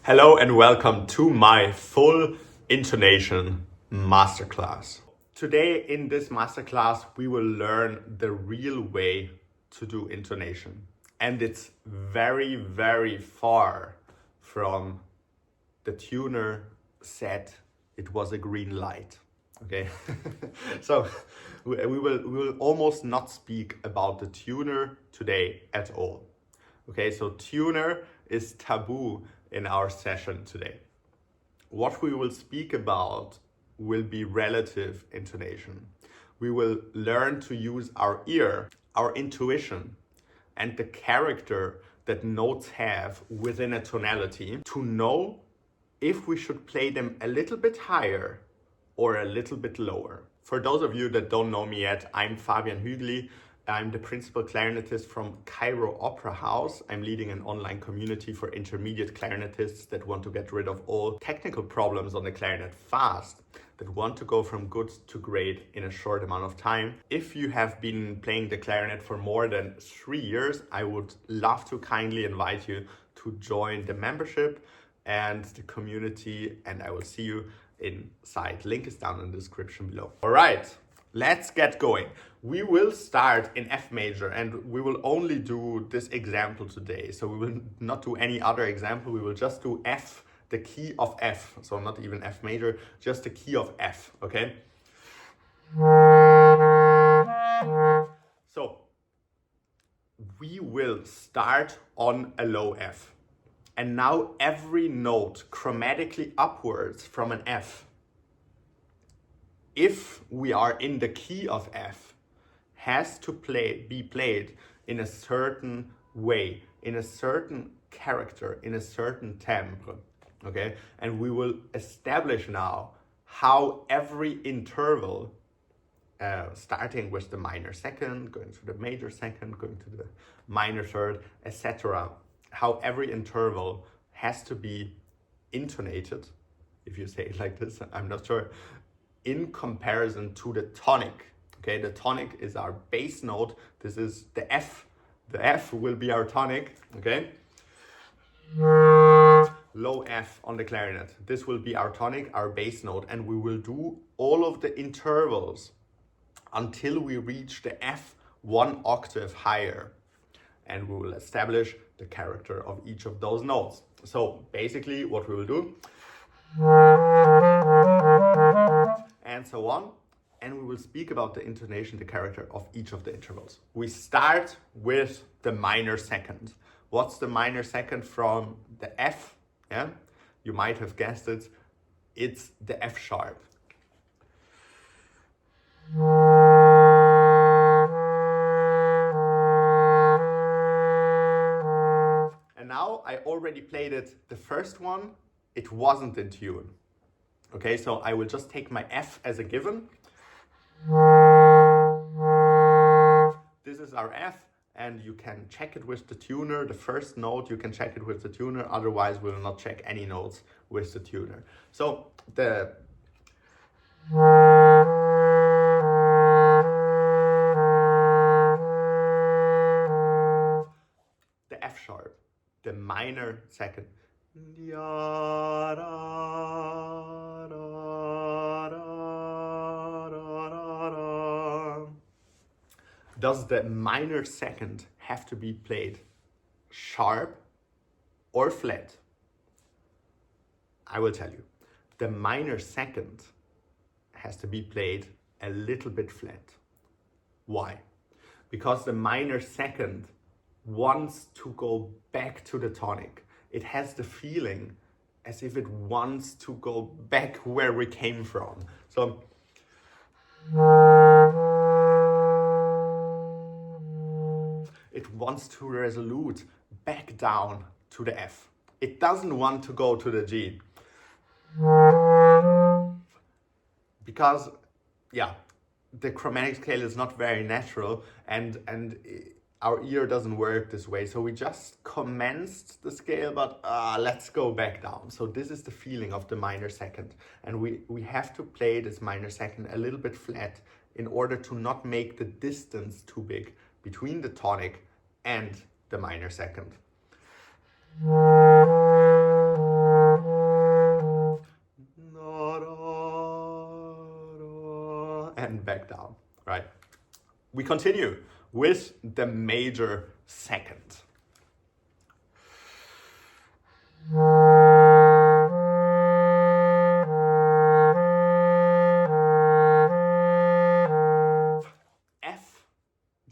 Hello and welcome to my full intonation masterclass. Today in this masterclass, we will learn the real way to do intonation. And it's very, very far from the tuner said it was a green light. Okay, so we will almost not speak about the tuner today at all. Okay, so tuner is taboo in our session today. What we will speak about will be relative intonation. We will learn to use our ear, our intuition, and the character that notes have within a tonality to know if we should play them a little bit higher or a little bit lower. For those of you that don't know me yet, I'm Fabian Hügli. I'm the principal clarinetist from Cairo Opera House. I'm leading an online community for intermediate clarinetists that want to get rid of all technical problems on the clarinet fast, that want to go from good to great in a short amount of time. If you have been playing the clarinet for more than 3 years, I would love to kindly invite you to join the membership and the community, and I will see you inside. Link is down in the description below. All right. Let's get going. We will start in F major and we will only do this example today. So we will not do any other example. We will just do F, the key of F. So not even F major, just the key of F, okay? So we will start on a low F. And now every note chromatically upwards from an F, if we are in the key of F, has to be played in a certain way, in a certain character, in a certain timbre, okay? And we will establish now how every interval, starting with the minor second, going to the major second, going to the minor third, etc., how every interval has to be intonated, if you say it like this, I'm not sure, in comparison to the tonic. Okay, the tonic is our bass note. This is the F. The F will be our tonic, okay? Low F on the clarinet. This will be our tonic, our bass note, and we will do all of the intervals until we reach the F 1 octave higher. And we will establish the character of each of those notes. So basically what we will do, and so on, and we will speak about the intonation, the character of each of the intervals. We start with the minor second. What's the minor second from the F? Yeah, you might have guessed it. It's the F sharp. And now I already played it, the first one, it wasn't in tune. Okay, so I will just take my F as a given. This is our F, and you can check it with the tuner. The first note, you can check it with the tuner. Otherwise, we will not check any notes with the tuner. So the F sharp, the minor second. Does the minor second have to be played sharp or flat? I will tell you. The minor second has to be played a little bit flat. Why? Because the minor second wants to go back to the tonic. It has the feeling as if it wants to go back where we came from. So it wants to resolute back down to the F. It doesn't want to go to the G. Because, yeah, the chromatic scale is not very natural and our ear doesn't work this way. So we just commenced the scale, but let's go back down. So this is the feeling of the minor second. And we have to play this minor second a little bit flat in order to not make the distance too big between the tonic and the minor second. and back down, right? We continue with the major second. F,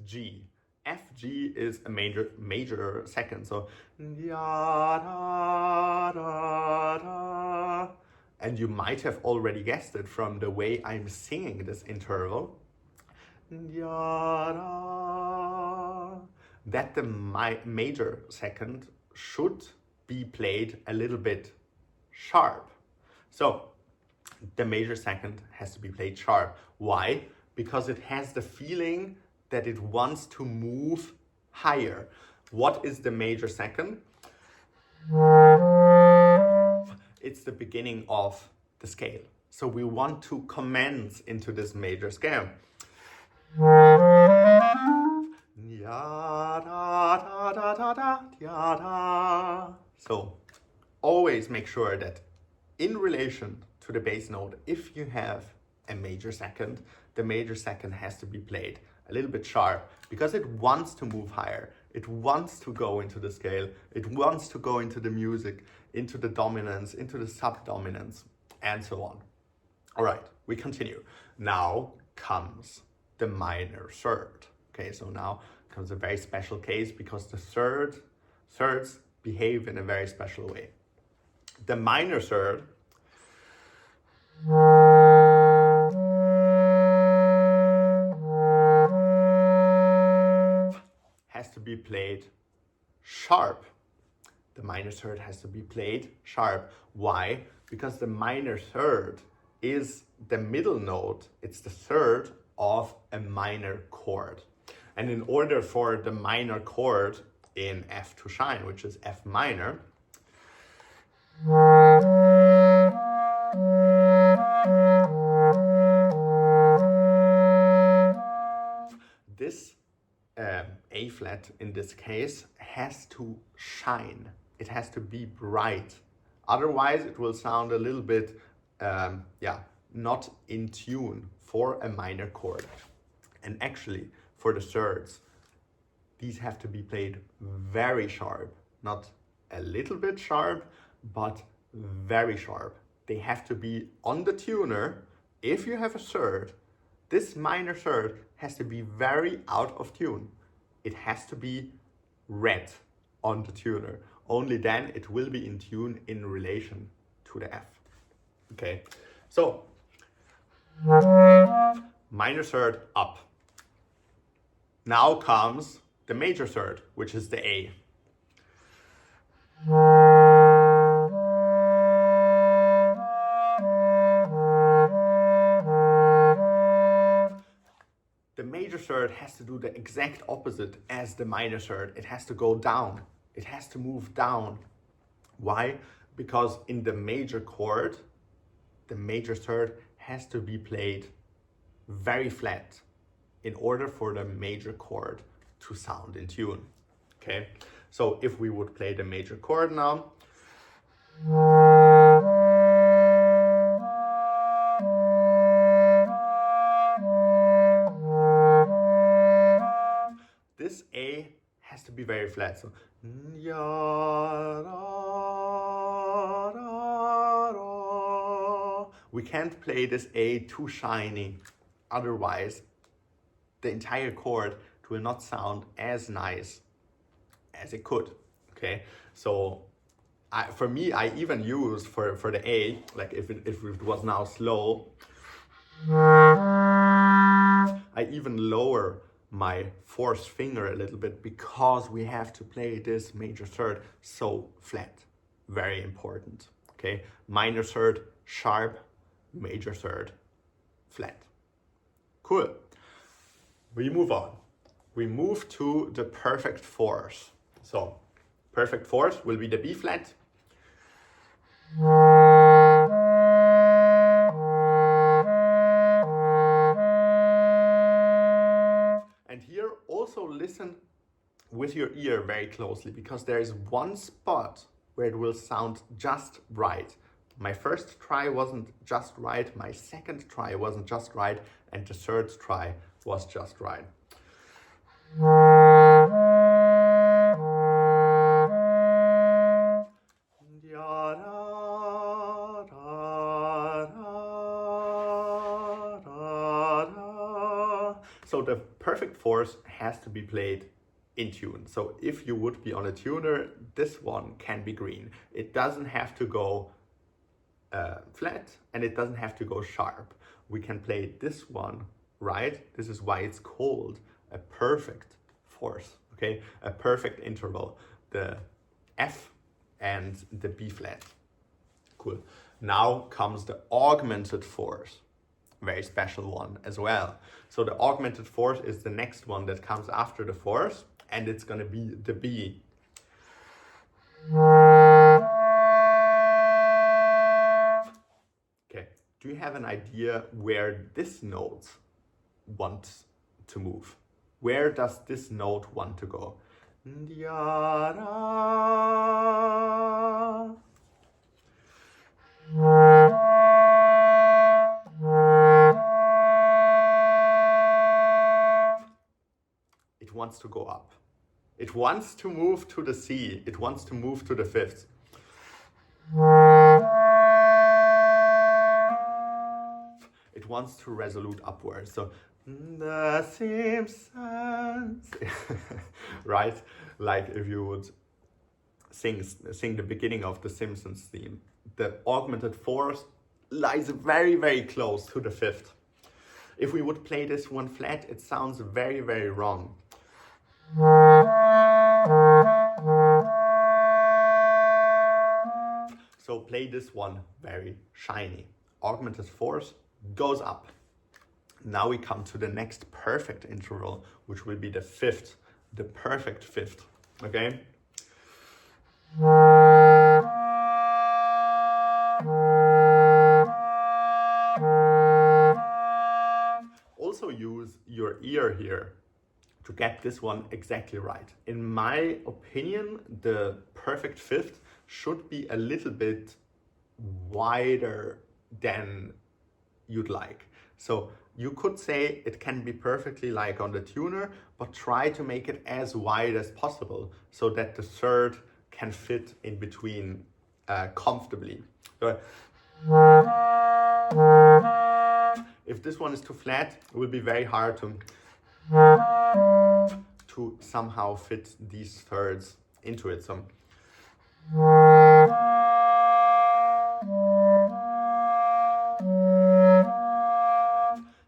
G. F, G is a major second. So, da, da, da, da. And you might have already guessed it from the way I'm singing this interval. Da, da. That the major second should be played a little bit sharp. So the major second has to be played sharp. Why? Because it has the feeling that it wants to move higher. What is the major second? It's the beginning of the scale. So we want to commence into this major scale. So always make sure that in relation to the bass note, if you have a major second, the major second has to be played a little bit sharp because it wants to move higher. It wants to go into the scale. It wants to go into the music, into the dominance, into the subdominance, and so on. All right, we continue. Now comes the minor third. Okay, so now comes a very special case because the thirds behave in a very special way. The minor third has to be played sharp. The minor third has to be played sharp. Why? Because the minor third is the middle note. It's the third of a minor chord. And in order for the minor chord in F to shine, which is F minor, this A flat in this case has to shine. It has to be bright. Otherwise it will sound a little bit not in tune for a minor chord. And actually for the thirds, these have to be played very sharp, not a little bit sharp, but very sharp. They have to be on the tuner. If you have a third, this minor third has to be very out of tune. It has to be red on the tuner. Only then it will be in tune in relation to the F. Okay, so minor third up. Now comes the major third, which is the A. The major third has to do the exact opposite as the minor third. It has to go down. It has to move down. Why? Because in the major chord, the major third has to be played very flat in order for the major chord to sound in tune. Okay, so if we would play the major chord now, this A has to be very flat. So we can't play this A too shiny, otherwise the entire chord will not sound as nice as it could. Okay, so for me, I even use for the A, like if it was now slow, I even lower my fourth finger a little bit because we have to play this major third so flat. Very important. Okay, minor third sharp, major third flat. Cool. We move on. We move to the perfect fourth. So perfect fourth will be the B flat. And here also listen with your ear very closely because there is one spot where it will sound just right. My first try wasn't just right, my second try wasn't just right, and the third try was just right. So the perfect fourth has to be played in tune. So if you would be on a tuner, this one can be green. It doesn't have to go flat, and it doesn't have to go sharp. We can play this one right. This is why it's called a perfect fourth, okay? A perfect interval, the F and the B flat. Cool. Now comes the augmented fourth, very special one as well. So the augmented fourth is the next one that comes after the fourth, and it's gonna be the B. Okay, do you have an idea where this note wants to move? Where does this note want to go? It wants to go up. It wants to move to the C. It wants to move to the fifth. It wants to resolute upwards. So the Simpsons, right? Like if you would sing the beginning of the Simpsons theme. The augmented fourth lies very, very close to the fifth. If we would play this one flat, it sounds very, very wrong. So play this one very shiny. Augmented fourth goes up. Now we come to the next perfect interval, which will be the fifth, the perfect fifth, okay? Also use your ear here to get this one exactly right. In my opinion, the perfect fifth should be a little bit wider than you'd like. So you could say it can be perfectly like on the tuner, but try to make it as wide as possible so that the third can fit in between comfortably. So, if this one is too flat, it will be very hard to somehow fit these thirds into it.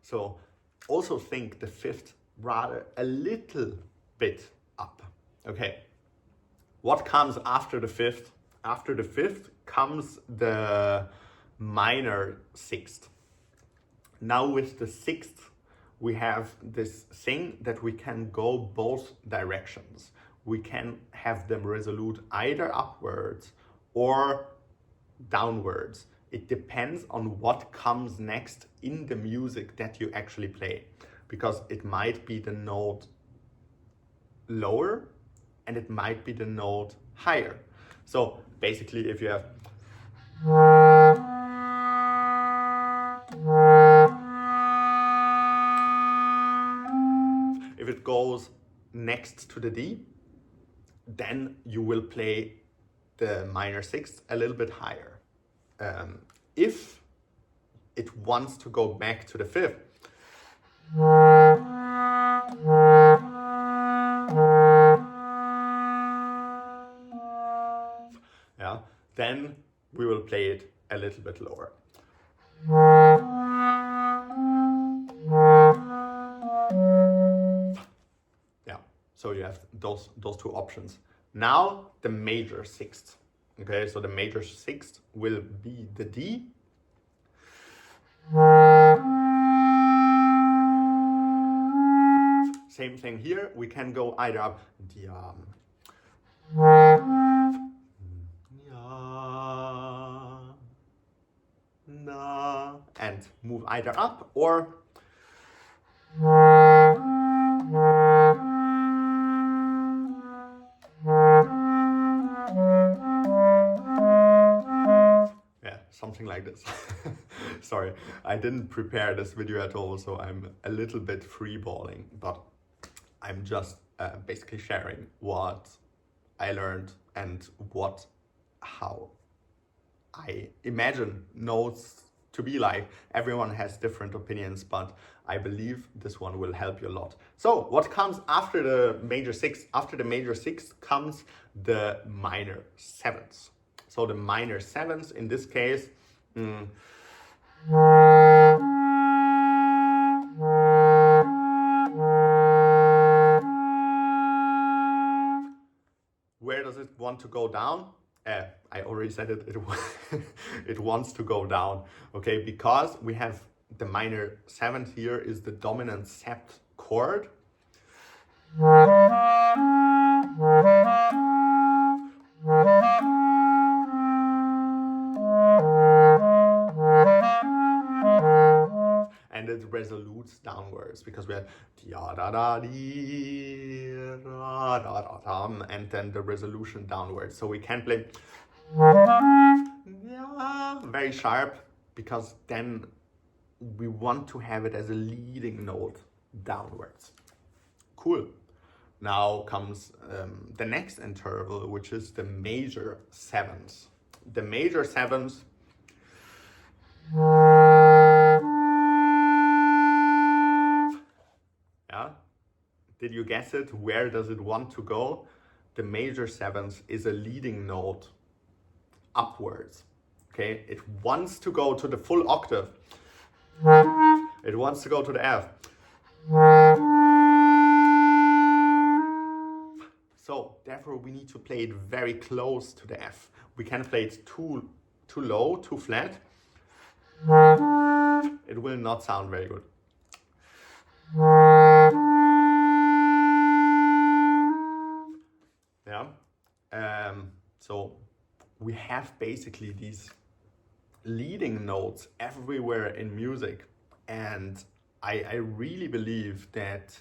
So also think the fifth rather a little bit up. Okay, what comes after the fifth? After the fifth comes the minor sixth. Now with the sixth, we have this thing that we can go both directions. We can have them resolute either upwards or downwards. It depends on what comes next in the music that you actually play, because it might be the note lower and it might be the note higher. So basically, if you have if it goes next to the D, then you will play the minor sixth a little bit higher. If it wants to go back to the fifth, yeah, then we will play it a little bit lower. Yeah, so you have those two options. Now the major sixth. Okay, so the major sixth will be the D. Same thing here. We can go either up and move either up, or yeah, something like this. Sorry, I didn't prepare this video at all, so I'm a little bit freeballing, but I'm just basically sharing what I learned and how I imagine notes to be like. Everyone has different opinions, but I believe this one will help you a lot. So what comes after the major six? After the major six comes the minor sevenths. So the minor sevenths in this case, where does it want to go down? I already said it, it wants to go down, okay? Because we have the minor seventh here is the dominant sept chord. And it resolutes downwards because we have da da da dee, da da da da, and then the resolution downwards. So we can play very sharp because then we want to have it as a leading note downwards. Cool. Now comes the next interval, which is the major sevenths. The major sevenths did you guess it? Where does it want to go? The major seventh is a leading note upwards. Okay, it wants to go to the full octave. It wants to go to the F. So therefore we need to play it very close to the F. We can play it too low, too flat. It will not sound very good. So we have basically these leading notes everywhere in music, and I really believe that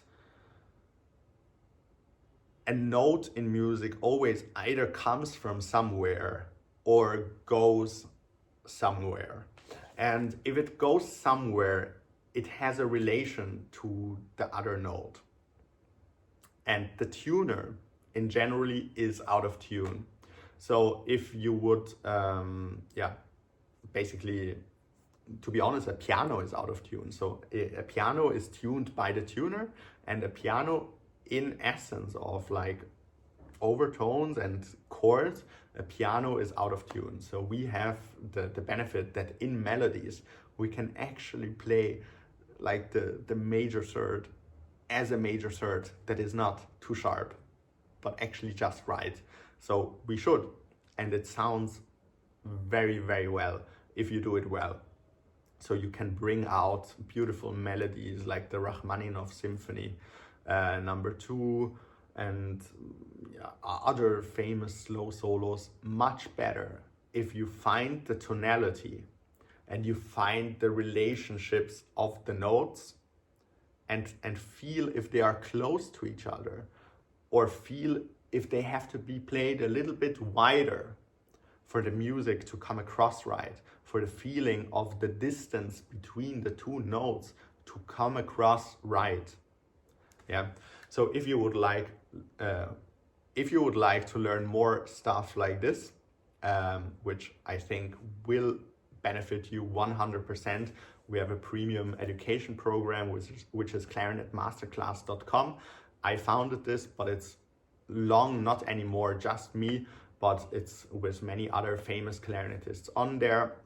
a note in music always either comes from somewhere or goes somewhere. And if it goes somewhere, it has a relation to the other note. And the tuner in generally is out of tune. So if you would, basically, to be honest, a piano is out of tune. So a piano is tuned by the tuner, and a piano in essence of like overtones and chords, a piano is out of tune. So we have the benefit that in melodies, we can actually play like the major third as a major third that is not too sharp, but actually just right. So we should, and it sounds very, very well if you do it well. So you can bring out beautiful melodies like the Rachmaninoff Symphony number 2 and other famous slow solos much better if you find the tonality and you find the relationships of the notes and feel if they are close to each other, or feel if they have to be played a little bit wider for the music to come across right, for the feeling of the distance between the two notes to come across right. Yeah. So if you would like to learn more stuff like this, which I think will benefit you 100%, we have a premium education program which is clarinetmasterclass.com. I founded this, but it's long not anymore just me, but it's with many other famous clarinetists on there.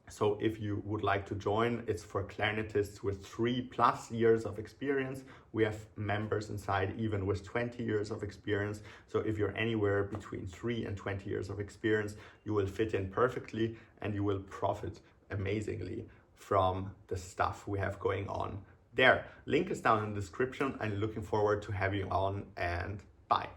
So if you would like to join, it's for clarinetists with 3+ years of experience. We have members inside even with 20 years of experience. So if you're anywhere between 3 and 20 years of experience, you will fit in perfectly and you will profit amazingly from the stuff we have going on there. Link is down in the description. I'm looking forward to having you on, and bye.